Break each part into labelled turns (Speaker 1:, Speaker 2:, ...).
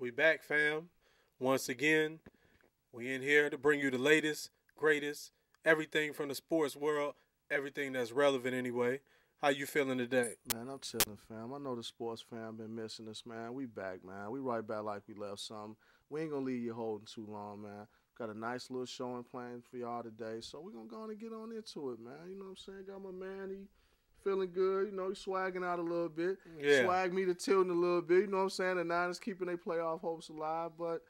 Speaker 1: We back, fam. Once again, we in here to bring you the latest, greatest, everything from the sports world, everything that's relevant anyway. How you feeling today?
Speaker 2: Man, I'm chilling, fam. I know the sports fam been missing us, man. We back, man. We right back like we left something. We ain't gonna leave you holding too long, man. Got a nice little showing planned for y'all today, so we gonna go on and get on into it, man. You know what I'm saying? Got my man, he feeling good. You know, he swagging out a little bit.
Speaker 1: Yeah.
Speaker 2: Swag me to tilting a little bit. You know what I'm saying? The Niners keeping their playoff hopes alive, but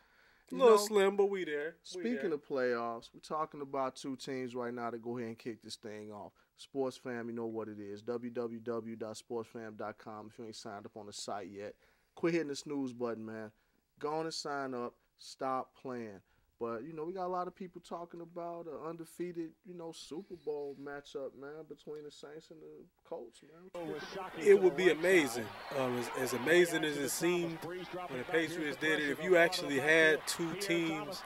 Speaker 1: A little slim, but we there.
Speaker 2: speaking of playoffs, we're talking about two teams right now to go ahead and kick this thing off. Sports Fam, you know what it is. www.sportsfam.com. If you ain't signed up on the site yet, quit hitting the snooze button, man. Go on and sign up. Stop playing. But, you know, we got a lot of people talking about an undefeated, Super Bowl matchup, man, between the Saints and the Colts, man.
Speaker 1: It would be amazing. As amazing as it seemed when the Patriots did it, if you actually had two teams,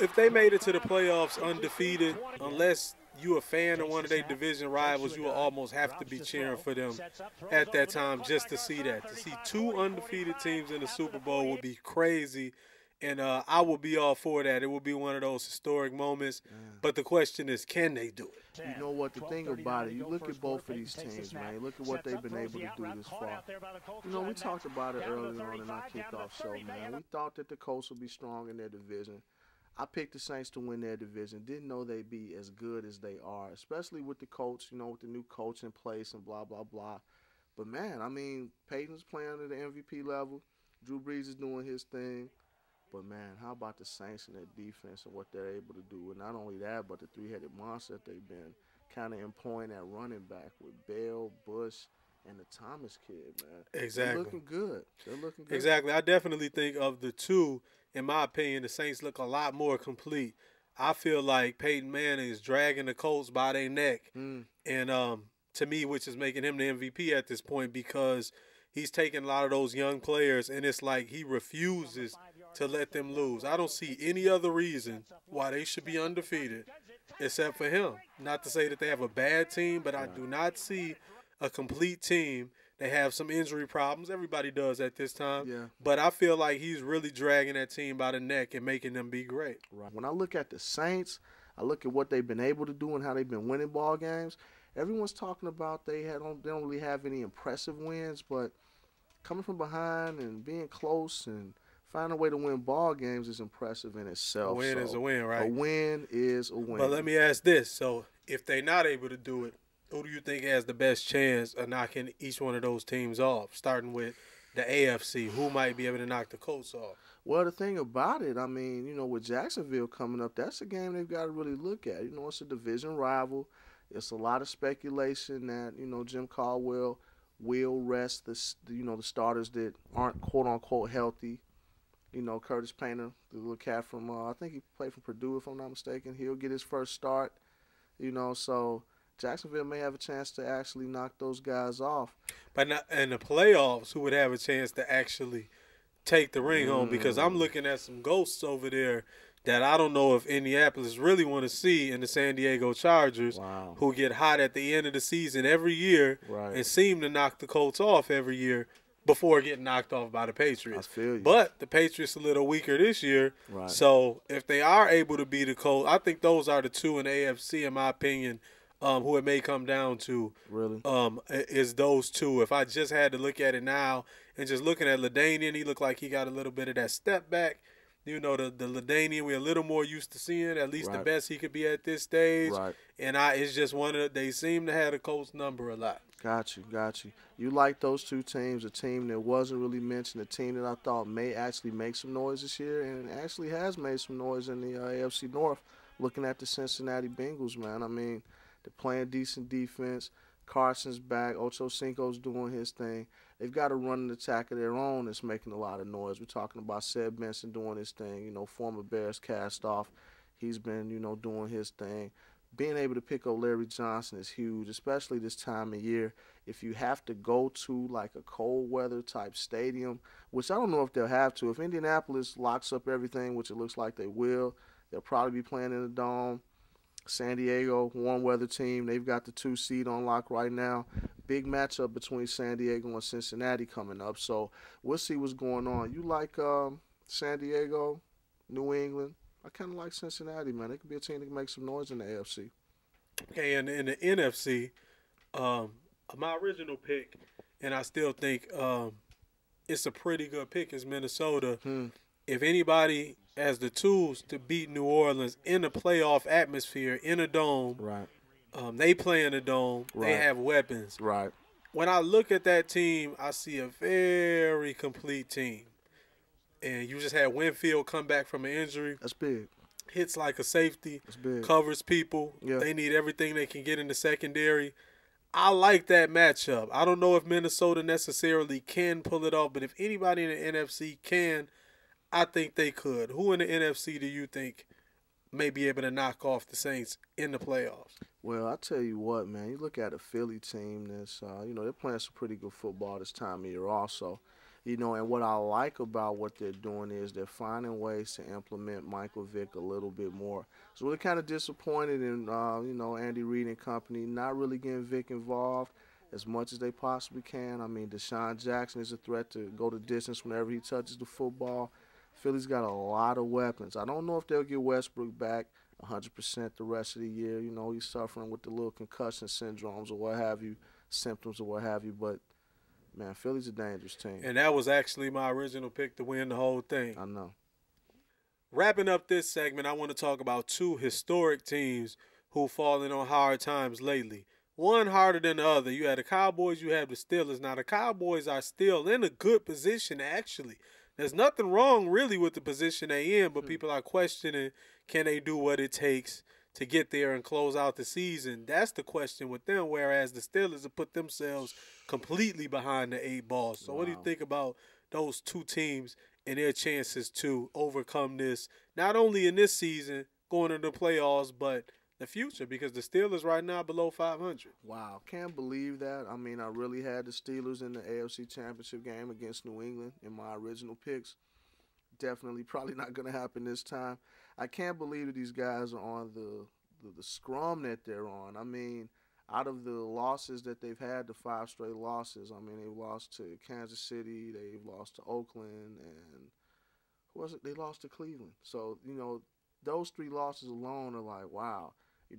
Speaker 1: if they made it to the playoffs undefeated, unless you a fan of one of their division rivals, you will almost have to be cheering for them at that time just to see that. To see two undefeated teams in the Super Bowl would be crazy. And I would be all for that. It would be one of those historic moments. But the question is, can they do it?
Speaker 2: You know what? The thing about it, you look at both of these teams, man. You look at what they've been able to do this far. You know, we talked about it early on in our kickoff show, man. We thought that the Colts would be strong in their division. I picked the Saints to win their division. Didn't know they'd be as good as they are, especially with the Colts, with the new coach in place and blah, blah, blah. But, man, I mean, Peyton's playing at the MVP level. Drew Brees is doing his thing. But, man, how about the Saints and their defense and what they're able to do? And not only that, but the three-headed monster that they've been kind of employing at running back with Bell, Bush, and the Thomas kid, man.
Speaker 1: Exactly.
Speaker 2: They're looking good. They're looking good.
Speaker 1: Exactly. I definitely think of the two, in my opinion, the Saints look a lot more complete. I feel like Peyton Manning is dragging the Colts by their neck. And to me, which is making him the MVP at this point, because he's taking a lot of those young players, and it's like he refuses to let them lose. I don't see any other reason why they should be undefeated except for him. Not to say that they have a bad team, but I do not see a complete team. They have some injury problems. Everybody does at this time.
Speaker 2: Yeah.
Speaker 1: But I feel like he's really dragging that team by the neck and making them be great.
Speaker 2: Right. When I look at the Saints, I look at what they've been able to do and how they've been winning ball games. Everyone's talking about they don't really have any impressive wins, but coming from behind and being close and finding a way to win ball games is impressive in itself.
Speaker 1: A win is a win, right?
Speaker 2: A win is a win.
Speaker 1: But let me ask this. So if they're not able to do it, who do you think has the best chance of knocking each one of those teams off, starting with the AFC? Who might be able to knock the Colts off?
Speaker 2: Well, the thing about it, I mean, with Jacksonville coming up, that's a game they've got to really look at. It's a division rival. It's a lot of speculation that, Jim Caldwell will rest the starters that aren't quote-unquote healthy. Curtis Painter, the little cat from, I think he played for Purdue, if I'm not mistaken. He'll get his first start, so Jacksonville may have a chance to actually knock those guys off.
Speaker 1: But not in the playoffs, who would have a chance to actually take the ring home? Because I'm looking at some ghosts over there that I don't know if Indianapolis really want to see in the San Diego Chargers, who get hot at the end of the season every year and seem to knock the Colts off every year before getting knocked off by the Patriots.
Speaker 2: I feel you.
Speaker 1: But the Patriots a little weaker this year.
Speaker 2: Right.
Speaker 1: So if they are able to beat the Colts, I think those are the two in the AFC, in my opinion, who it may come down to.
Speaker 2: Really?
Speaker 1: Is those two. If I just had to look at it now and just looking at LaDainian, he looked like he got a little bit of that step back. The LaDainian we're a little more used to seeing, at least the best he could be at this stage.
Speaker 2: Right.
Speaker 1: And it's just they seem to have the Colts number a lot.
Speaker 2: Got you. You like those two teams, a team that wasn't really mentioned, a team that I thought may actually make some noise this year, and actually has made some noise in the AFC North, looking at the Cincinnati Bengals, man. I mean, they're playing decent defense. Carson's back. Ocho Cinco's doing his thing. They've got a running attack of their own that's making a lot of noise. We're talking about Seb Benson doing his thing, former Bears cast off. He's been, doing his thing. Being able to pick up Larry Johnson is huge, especially this time of year. If you have to go to like a cold weather type stadium, which I don't know if they'll have to. If Indianapolis locks up everything, which it looks like they will, they'll probably be playing in the Dome. San Diego, warm weather team. They've got the 2 seed on lock right now. big matchup between San Diego and Cincinnati coming up. So we'll see what's going on. You like San Diego, New England? I kind of like Cincinnati, man. It could be a team that can make some noise in the AFC.
Speaker 1: Okay, and in the NFC, my original pick, and I still think it's a pretty good pick, is Minnesota. If anybody has the tools to beat New Orleans in a playoff atmosphere, in a dome,
Speaker 2: Right.
Speaker 1: They play in a dome.
Speaker 2: Right.
Speaker 1: They have weapons.
Speaker 2: Right.
Speaker 1: When I look at that team, I see a very complete team. And you just had Winfield come back from an injury.
Speaker 2: That's big.
Speaker 1: Hits like a safety.
Speaker 2: That's big.
Speaker 1: Covers people.
Speaker 2: Yeah.
Speaker 1: They need everything they can get in the secondary. I like that matchup. I don't know if Minnesota necessarily can pull it off, but if anybody in the NFC can, I think they could. Who in the NFC do you think may be able to knock off the Saints in the playoffs?
Speaker 2: Well, I tell you what, man. You look at a Philly team that's, they're playing some pretty good football this time of year also. And what I like about what they're doing is they're finding ways to implement Michael Vick a little bit more. So we're kind of disappointed in, Andy Reid and company not really getting Vick involved as much as they possibly can. I mean, Deshaun Jackson is a threat to go the distance whenever he touches the football. Philly's got a lot of weapons. I don't know if they'll get Westbrook back 100% the rest of the year. He's suffering with the little concussion syndromes or what have you, symptoms or what have you, but man, Philly's a dangerous team.
Speaker 1: And that was actually my original pick to win the whole thing.
Speaker 2: I know.
Speaker 1: Wrapping up this segment, I want to talk about two historic teams who've fallen on hard times lately. One harder than the other. You had the Cowboys, you have the Steelers. Now, the Cowboys are still in a good position, actually. There's nothing wrong, really, with the position they in, but people are questioning, can they do what it takes to get there and close out the season? That's the question with them, whereas the Steelers have put themselves completely behind the 8 ball. So what do you think about those two teams and their chances to overcome this, not only in this season, going into the playoffs, but the future? Because the Steelers right now below 500.
Speaker 2: Wow, can't believe that. I mean, I really had the Steelers in the AFC Championship game against New England in my original picks. Definitely probably not going to happen this time. I can't believe that these guys are on the scrum that they're on. I mean, out of the losses that they've had, the 5 straight losses, I mean, they've lost to Kansas City, they've lost to Oakland, and who was it? They lost to Cleveland. So, those 3 losses alone are like, wow.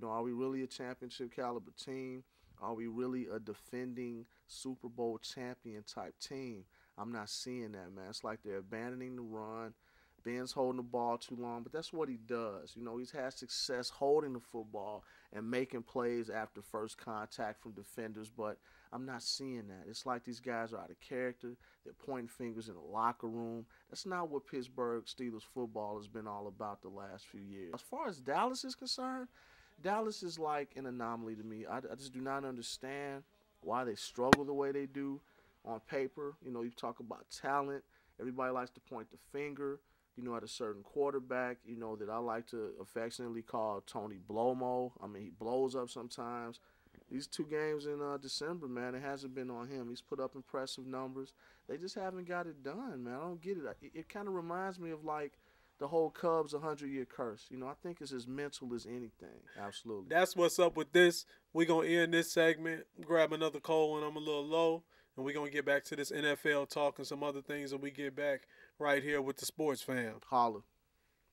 Speaker 2: Are we really a championship caliber team? Are we really a defending Super Bowl champion type team? I'm not seeing that, man. It's like they're abandoning the run. Ben's holding the ball too long, but that's what he does. He's had success holding the football and making plays after first contact from defenders, but I'm not seeing that. It's like these guys are out of character. They're pointing fingers in the locker room. That's not what Pittsburgh Steelers football has been all about the last few years. As far as Dallas is concerned, Dallas is like an anomaly to me. I just do not understand why they struggle the way they do on paper. You talk about talent. Everybody likes to point the finger, at a certain quarterback, that I like to affectionately call Tony Blomo. I mean, he blows up sometimes. These 2 games in December, man, it hasn't been on him. He's put up impressive numbers. They just haven't got it done, man. I don't get it. It kind of reminds me of, like, the whole Cubs 100-year curse. I think it's as mental as anything. Absolutely.
Speaker 1: That's what's up with this. We're going to end this segment, grab another cold when I'm a little low, and we're going to get back to this NFL talk and some other things when we get back right here with the Sports Fam.
Speaker 2: Holla.